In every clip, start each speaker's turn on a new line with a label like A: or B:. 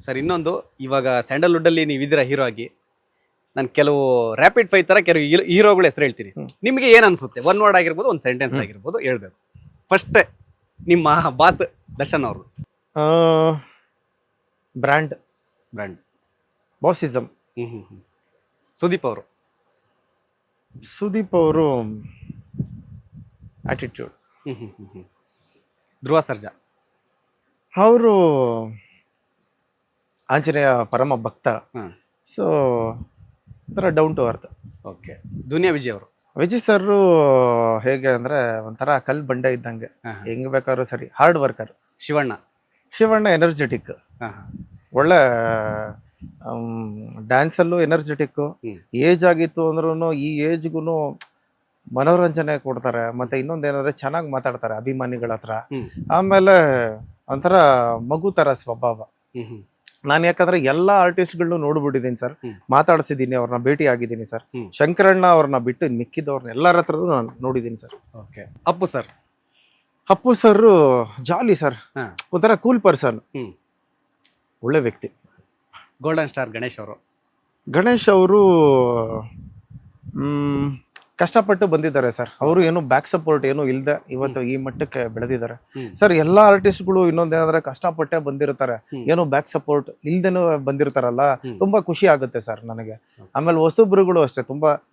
A: Sir ಇನ್ನೊಂದು, ಇವಾಗ ಸ್ಯಾಂಡಲ್ವುಡ್ಡಲ್ಲಿ ನೀವಿದ್ದೀರಾ hero ಆಗಿ, ನಾನು ಕೆಲವು ರ್ಯಾಪಿಡ್ ಫೈರ್ ಥರ ಕೆಲವು ಹೀರೋಗಳ ಹೆಸರು ಹೇಳ್ತೀನಿ. ನಿಮಗೆ ಏನು ಅನಿಸುತ್ತೆ? ಒನ್ ವರ್ಡ್ ಆಗಿರ್ಬೋದು, ಒಂದು ಸೆಂಟೆನ್ಸ್ ಆಗಿರ್ಬೋದು, ಹೇಳ್ಬೇಕು. ಫಸ್ಟ್ ನಿಮ್ಮ ಬಾಸ್ ದರ್ಶನ್ ಅವರು.
B: ಬ್ರ್ಯಾಂಡ್ ಬಾಸಿಸಮ್.
A: ಸುದೀಪ್ ಅವರು.
B: ಆಟಿಟ್ಯೂಡ್.
A: ಧ್ರುವ ಸರ್ಜಾ
B: ಅವರು ಆಂಜನೇಯ ಪರಮ ಭಕ್ತ. ಸೊ ಒಂಥರ down to earth.
A: Okay. Duniya Vijay ಅವರು.
B: ವಿಜಯ್ ಸರ್ ಹೇಗೆ ಅಂದ್ರೆ ಒಂಥರ ಕಲ್ ಬಂಡೆ ಇದ್ದಂಗೆ, ಹೆಂಗ್ ಬೇಕಾದ್ರೂ ಸರಿ, ಹಾರ್ಡ್ ವರ್ಕರ್. ಶಿವಣ್ಣ ಎನರ್ಜೆಟಿಕ್, ಒಳ್ಳೆ ಡ್ಯಾನ್ಸಲ್ಲೂ ಎನರ್ಜೆಟಿಕ್. ಏಜ್ ಆಗಿತ್ತು ಅಂದ್ರೂ ಈ ಏಜ್ಗೂ ಮನೋರಂಜನೆ ಕೊಡ್ತಾರೆ. ಮತ್ತೆ ಇನ್ನೊಂದೇನಂದ್ರೆ ಚೆನ್ನಾಗಿ ಮಾತಾಡ್ತಾರೆ ಅಭಿಮಾನಿಗಳ ಹತ್ರ. ಆಮೇಲೆ ಒಂಥರ ಮಗು ತರ ಸ್ವಭಾವ. ನಾನು ಯಾಕಂದ್ರೆ ಎಲ್ಲಾ ಆರ್ಟಿಸ್ಟ್ಗಳನ್ನೂ ನೋಡ್ಬಿಟ್ಟಿದ್ದೀನಿ ಸರ್, ಮಾತಾಡ್ಸಿದ್ದೀನಿ, ಅವ್ರನ್ನ ಭೇಟಿ ಆಗಿದ್ದೀನಿ ಸರ್. ಶಂಕರಣ್ಣ ಅವ್ರನ್ನ ಬಿಟ್ಟು ಮಿಕ್ಕಿದವ್ರನ್ನ ಎಲ್ಲರ ಹತ್ರನೂ ನಾನು ನೋಡಿದ್ದೀನಿ ಸರ್.
A: ಓಕೆ. ಅಪ್ಪು ಸರ್
B: ಜಾಲಿ ಸರ್, ಒಂಥರ ಕೂಲ್ ಪರ್ಸನ್, ಒಳ್ಳೆ ವ್ಯಕ್ತಿ.
A: ಗೋಲ್ಡನ್ ಸ್ಟಾರ್
B: ಗಣೇಶ್ ಅವರು ಕಷ್ಟಪಟ್ಟು ಬಂದಿದ್ದಾರೆ ಸರ್. ಅವರು ಏನು ಬ್ಯಾಕ್ ಸಪೋರ್ಟ್ ಏನು ಇಲ್ಲದೆ ಇವತ್ತು ಈ ಮಟ್ಟಕ್ಕೆ ಬೆಳೆದಿದ್ದಾರೆ ಸರ್. ಎಲ್ಲಾ ಆರ್ಟಿಸ್ಟ್ಗಳು ಇನ್ನೊಂದೇನಾದ್ರೆ ಕಷ್ಟಪಟ್ಟೆ ಬಂದಿರ್ತಾರೆ, ಏನು ಬ್ಯಾಕ್ ಸಪೋರ್ಟ್ ಇಲ್ದೇನು ಬಂದಿರ್ತಾರಲ್ಲ, ತುಂಬಾ ಖುಷಿ ಆಗುತ್ತೆ ಸರ್ ನನಗೆ. ಆಮೇಲೆ ಹೊಸಬ್ರುಗಳು ಅಷ್ಟೇ,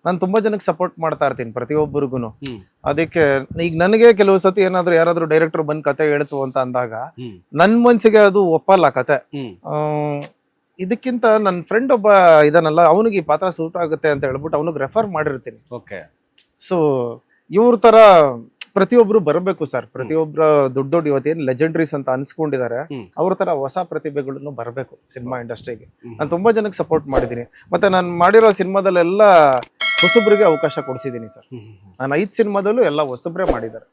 B: ನಾನು ತುಂಬಾ ಜನಕ್ಕೆ ಸಪೋರ್ಟ್ ಮಾಡ್ತಾ ಇರ್ತೀನಿ ಪ್ರತಿಯೊಬ್ಬರಿಗೂ. ಅದಕ್ಕೆ ಈಗ ನನಗೆ ಕೆಲವು ಸತಿ ಏನಾದ್ರು ಯಾರಾದ್ರೂ ಡೈರೆಕ್ಟರ್ ಬಂದ್ ಕತೆ ಹೇಳ್ತು ಅಂತ ಅಂದಾಗ ನನ್ ಮನ್ಸಿಗೆ ಅದು ಒಪ್ಪಲ್ಲ ಕತೆ. ಇದಕ್ಕಿಂತ ನನ್ನ ಫ್ರೆಂಡ್ ಒಬ್ಬ ಇದಾನಲ್ಲ, ಅವನಿಗೆ ಈ ಪಾತ್ರ ಸೂಟ್ ಆಗುತ್ತೆ ಅಂತ ಹೇಳ್ಬಿಟ್ಟು ಅವನಿಗೆ ರೆಫರ್ ಮಾಡಿರ್ತೀನಿ.
A: ಓಕೆ.
B: ಸೊ ಇವ್ರ ತರ ಪ್ರತಿಯೊಬ್ರು ಬರಬೇಕು ಸರ್. ಪ್ರತಿಯೊಬ್ಬರ ದೊಡ್ಡ ಇವತ್ತೇನು ಲೆಜೆಂಡ್ರೀಸ್ ಅಂತ ಅನ್ಸ್ಕೊಂಡಿದ್ದಾರೆ, ಅವ್ರ ತರ ಹೊಸ ಪ್ರತಿಭೆಗಳನ್ನು ಬರಬೇಕು ಸಿನಿಮಾ ಇಂಡಸ್ಟ್ರಿಗೆ. ನಾನು ತುಂಬಾ ಜನಕ್ಕೆ ಸಪೋರ್ಟ್ ಮಾಡಿದ್ದೀನಿ. ಮತ್ತೆ ನಾನು ಮಾಡಿರೋ ಸಿನಿಮಾದಲ್ಲೆಲ್ಲ ಹೊಸಬ್ರಿಗೆ ಅವಕಾಶ ಕೊಡಿಸಿದ್ದೀನಿ ಸರ್. ನಾನು 5 ಸಿನಿಮಾದಲ್ಲೂ ಎಲ್ಲ ಹೊಸಬ್ರೆ ಮಾಡಿದ್ದಾರೆ.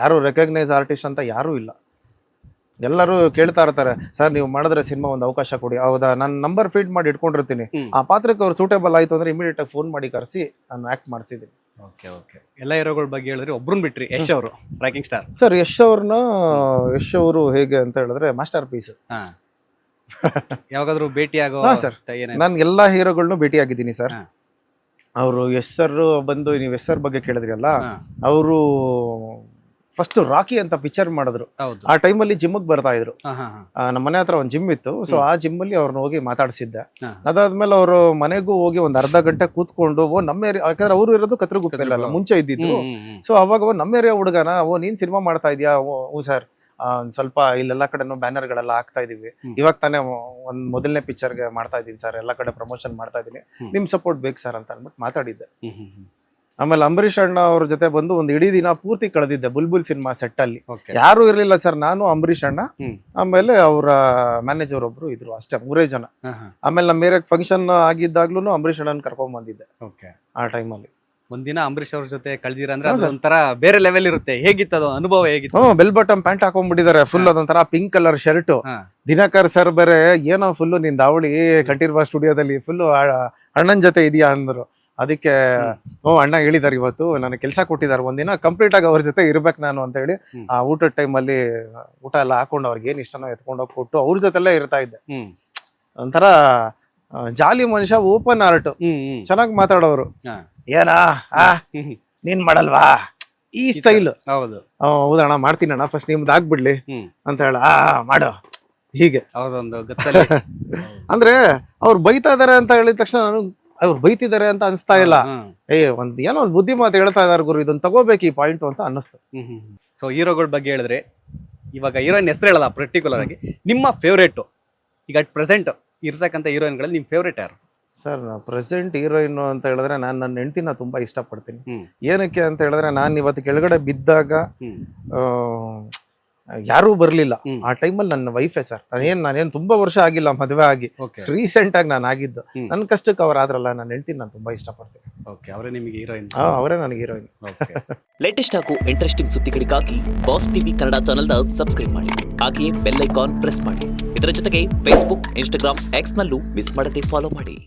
B: ಯಾರು ರೆಕಗ್ನೈಸ್ ಆರ್ಟಿಸ್ಟ್ ಅಂತ ಯಾರೂ ಇಲ್ಲ. ಎಲ್ಲರೂ ಕೇಳ್ತಾ ಇರ್ತಾರೆ, ಸರ್ ನೀವು ಮಾಡಿದ್ರೆ ಸಿನಿಮಾ ಒಂದು ಅವಕಾಶ ಕೊಡಿ. ಹೌದಾ, ನಾನು ನಂಬರ್ ಫೀಡ್ ಮಾಡಿ ಇಟ್ಕೊಂಡಿರ್ತೀನಿ. ಆ ಪಾತ್ರಕ್ಕೆ ಅವ್ರು ಸೂಟೇಬಲ್ ಆಯ್ತು ಅಂದ್ರೆ ಇಮಿಡಿಯೇಟ್ ಆಗಿ ಫೋನ್ ಮಾಡಿ ಕರೆಸಿ ನಾನು ಆಕ್ಟ್ ಮಾಡಿಸಿದ್ದೀನಿ.
A: ಓಕೆ. ಎಲ್ಲ ಹೀರೋಗಳ ಬಗ್ಗೆ ಹೇಳಿದ್ರೆ ಒಬ್ರನ್ನ ಬಿಟ್ರಿ, ಯಶ್ ಅವರು, ರಾಕಿಂಗ್ ಸ್ಟಾರ್
B: ಸರ್. ಯಶ್ ಅವರು ಹೇಗೆ ಅಂತ ಹೇಳಿದ್ರೆ ಮಾಸ್ಟರ್ ಪೀಸ್.
A: ಯಾವಾಗಾದ್ರೂ ಭೇಟಿ ಆಗೋ?
B: ಸರ್, ನಾನು ಎಲ್ಲಾ ಹೀರೋಗಳನ್ನೂ ಭೇಟಿ ಆಗಿದ್ದೀನಿ ಸರ್. ಅವರು ಯಶ್ ಸರ್ ಬಂದು, ನೀವು ಯಶ್ ಸರ್ ಬಗ್ಗೆ ಕೇಳಿದ್ರಿ ಅಲ್ಲ, ಅವರು ಫಸ್ಟ್ ರಾಕಿ ಅಂತ ಪಿಕ್ಚರ್ ಮಾಡಿದ್ರು. ಆ ಟೈಮಲ್ಲಿ ಜಿಮ್ಗೆ ಬರ್ತಾ ಇದ್ರು. ನಮ್ಮ ಮನೆ ಹತ್ರ ಒಂದು ಜಿಮ್ ಇತ್ತು. ಸೊ ಆ ಜಿಮ್ ಅಲ್ಲಿ ಅವ್ರನ್ನ ಹೋಗಿ ಮಾತಾಡ್ಸಿದ್ದೆ. ಅದಾದ್ಮೇಲೆ ಅವರು ಮನೆಗೂ ಹೋಗಿ ಒಂದ್ ಅರ್ಧ ಗಂಟೆ ಕೂತ್ಕೊಂಡು, ನಮ್ಮ ಏರಿಯಾ, ಯಾಕಂದ್ರೆ ಅವ್ರು ಇರೋದು ಕತ್ರಗುಪ್ಪೆಲ್ಲ ಮುಂಚೆ ಇದ್ದಿದ್ದು. ಸೊ ಅವಾಗ ನಮ್ಮ ಏರಿಯಾ ಹುಡುಗನ, ನೀನ್ ಸಿನಿಮಾ ಮಾಡ್ತಾ ಇದೀಯಾ? ಹ್ಞೂ ಸರ್, ಸ್ವಲ್ಪ ಇಲ್ಲೆಲ್ಲಾ ಕಡೆನೂ ಬ್ಯಾನರ್ ಗಳೆಲ್ಲ ಹಾಕ್ತಾ ಇದೀವಿ. ಇವಾಗ ತಾನೇ ಒಂದ್ ಮೊದಲನೇ ಪಿಕ್ಚರ್ಗೆ ಮಾಡ್ತಾ ಇದೀನಿ ಸರ್, ಎಲ್ಲಾ ಕಡೆ ಪ್ರಮೋಷನ್ ಮಾಡ್ತಾ ಇದೀನಿ, ನಿಮ್ ಸಪೋರ್ಟ್ ಬೇಕು ಸರ್ ಅಂತ ಅಂದ್ಬಿಟ್ಟು ಮಾತಾಡಿದ್ದೆ. ಆಮೇಲೆ ಅಂಬರೀಷ್ ಅಣ್ಣ ಅವ್ರ ಜೊತೆ ಬಂದು ಒಂದು ಇಡೀ ದಿನ ಪೂರ್ತಿ ಕಳೆದಿದ್ದೆ ಬುಲ್ಬುಲ್ ಸಿನಿಮಾ ಸೆಟ್ ಅಲ್ಲಿ. ಯಾರು ಇರ್ಲಿಲ್ಲ ಸರ್, ನಾನು, ಅಂಬರೀಷ್ ಅಣ್ಣ, ಆಮೇಲೆ ಅವರ ಮ್ಯಾನೇಜರ್ ಒಬ್ರು ಇದ್ರು, ಅಷ್ಟೇ, 3 ಜನ. ಆಮೇಲೆ ನಮ್ಮ ಮೇರೆಗೆ ಫಂಕ್ಷನ್ ಆಗಿದ್ದಾಗ್ಲೂ ಅಂಬರೀಷ್ ಅಣ್ಣನ ಕರ್ಕೊಂಡ್ ಬಂದಿದ್ದೆ ಆ ಟೈಮಲ್ಲಿ.
A: ಒಂದಿನ ಅಂಬರೀಷ್ ಅವ್ರ ಜೊತೆ ಕಳೆದಿರ ಅಂದ್ರೆ ಒಂಥರ ಬೇರೆ ಲೆವೆಲ್ ಇರುತ್ತೆ. ಹೇಗಿತ್ತು ಅದು ಅನುಭವ? ಹೇಗಿತ್ತು?
B: ಬೆಲ್ ಬಾಟಮ್ ಪ್ಯಾಂಟ್ ಹಾಕೊಂಡ್ಬಿಟ್ಟಿದ್ದಾರೆ, ಫುಲ್ ಅದೊಂಥರ pink colour shirt. Dinakar sir ಬೇರೆ ಏನೋ ಫುಲ್ ನಿನ್ ದಾವಳಿ ಕಂಠೀರ್ವ ಸ್ಟುಡಿಯೋದಲ್ಲಿ ಫುಲ್ ಅಣ್ಣನ ಜೊತೆ ಇದೆಯಾ ಅಂದ್ರು. ಅದಕ್ಕೆ ಅಣ್ಣ ಹೇಳಿದಾರೆ ಇವತ್ತು ನನಗೆ ಕೆಲಸ ಕೊಟ್ಟಿದ್ದಾರೆ, ಒಂದಿನ ಕಂಪ್ಲೀಟ್ ಆಗಿ ಅವ್ರ ಜೊತೆ ಇರ್ಬೇಕು ನಾನು ಅಂತ ಹೇಳಿ ಆ ಊಟದ ಟೈಮಲ್ಲಿ ಊಟ ಎಲ್ಲ ಹಾಕೊಂಡು ಅವ್ರಿಗೆ ಏನ್ ಇಷ್ಟನೋ ಎತ್ಕೊಂಡೋಗಿ ಕೊಟ್ಟು ಅವ್ರ ಜೊತೆಲ್ಲೇ ಇರ್ತಾ ಇದ್ದೆ. ಒಂಥರ ಜಾಲಿ ಮನುಷ್ಯ, ಓಪನ್ ಹಾರ್ಟ್, ಚೆನ್ನಾಗಿ ಮಾತಾಡೋರು. ಏನಾ ನೀನ್ ಮಾಡಲ್ವಾ ಈ ಸ್ಟೈಲ್? ಹೌದಣ್ಣ ಮಾಡ್ತೀನಿ ಅಣ್ಣ, ಫಸ್ಟ್ ನಿಮ್ದು ಆಗ್ಬಿಡ್ಲಿ ಅಂತ ಹೇಳ, ಮಾಡೋ ಹೀಗೆ. ಅಂದ್ರೆ ಅವ್ರು ಬೈತಾ ಇದಾರೆ ಅಂತ ಹೇಳಿದ ತಕ್ಷಣ ನಾನು ಅವ್ರು ಬೈತಿದ್ದಾರೆ ಅಂತ ಅನಿಸ್ತಾ ಇಲ್ಲ. ಏನೋ ಒಂದು ಬುದ್ಧಿ ಮಾತು ಹೇಳ್ತಾ ಇದಾರೆ ಗುರು, ಇದನ್ನ ತಗೋಬೇಕು ಈ ಪಾಯಿಂಟ್ ಅಂತ ಅನ್ನಿಸ್ತು.
A: ಸೊ ಹೀರೋಗಳ ಬಗ್ಗೆ ಹೇಳಿದ್ರೆ, ಇವಾಗ ಹೀರೋಯಿನ್ ಹೆಸರು ಹೇಳಲ್ಲ ಪರ್ಟಿಕ್ಯುಲರ್ ಆಗಿ, ನಿಮ್ಮ ಫೇವ್ರೇಟ್ ಈಗ ಅಟ್ ಪ್ರೆಸೆಂಟ್ ಇರ್ತಕ್ಕಂಥ ಹೀರೋಯಿನ್ಗಳಲ್ಲಿ ನಿಮ್ ಫೇವ್ರೇಟ್ ಯಾರು?
B: ಸರ್, ಪ್ರೆಸೆಂಟ್ ಹೀರೋಯಿನ್ ಅಂತ ಹೇಳಿದ್ರೆ ನಾನು ನನ್ನ ಹೆಂಡತಿನ ತುಂಬಾ ಇಷ್ಟಪಡ್ತೀನಿ. ಏನಕ್ಕೆ ಅಂತ ಹೇಳಿದ್ರೆ, ನಾನು ಇವತ್ತು ಕೆಳಗಡೆ ಬಿದ್ದಾಗ ಯಾರೂ ಬರ್ಲಿಲ್ಲ. ಆ ಟೈಮಲ್ಲಿ ನನ್ನ ವೈಫೇ ಸರ್. ನಾನೇನ್ ತುಂಬಾ ವರ್ಷ ಆಗಿಲ್ಲ ಮದುವೆ ಆಗಿ, ರೀಸೆಂಟ್ ಆಗಿ ನಾನು ಆಗಿದ್ದು. ನನ್ನ ಕಷ್ಟಕ್ಕೆ ಅವ್ರು ಆದ್ರಲ್ಲ, ನನ್ನ ಹೆಂಡತಿನ ನಾನು ತುಂಬಾ ಇಷ್ಟಪಡ್ತೀನಿ.
A: ಅವರೇ ನಿಮಗೆ ಹೀರೋಯಿನ್?
B: ಅವರೇ ನನಗೆ ಹೀರೋಯಿನ್.
C: ಲೇಟೆಸ್ಟ್ ಹಾಗೂ ಇಂಟ್ರೆಸ್ಟಿಂಗ್ ಸುದ್ದಿಗಳಿಗಾಗಿ ಬಾಸ್ ಟಿವಿ ಕನ್ನಡ ಚಾನೆಲ್ನ ಸಬ್ಸ್ಕ್ರೈಬ್ ಮಾಡಿ, ಹಾಗೆಯೇ ಬೆಲ್ ಐಕಾನ್ ಪ್ರೆಸ್ ಮಾಡಿ. ಇದರ ಜೊತೆಗೆ ಫೇಸ್ಬುಕ್, ಇನ್ಸ್ಟಾಗ್ರಾಮ್, ಎಕ್ಸ್ ನಲ್ಲೂ ಮಿಸ್ ಮಾಡದೆ ಫಾಲೋ ಮಾಡಿ.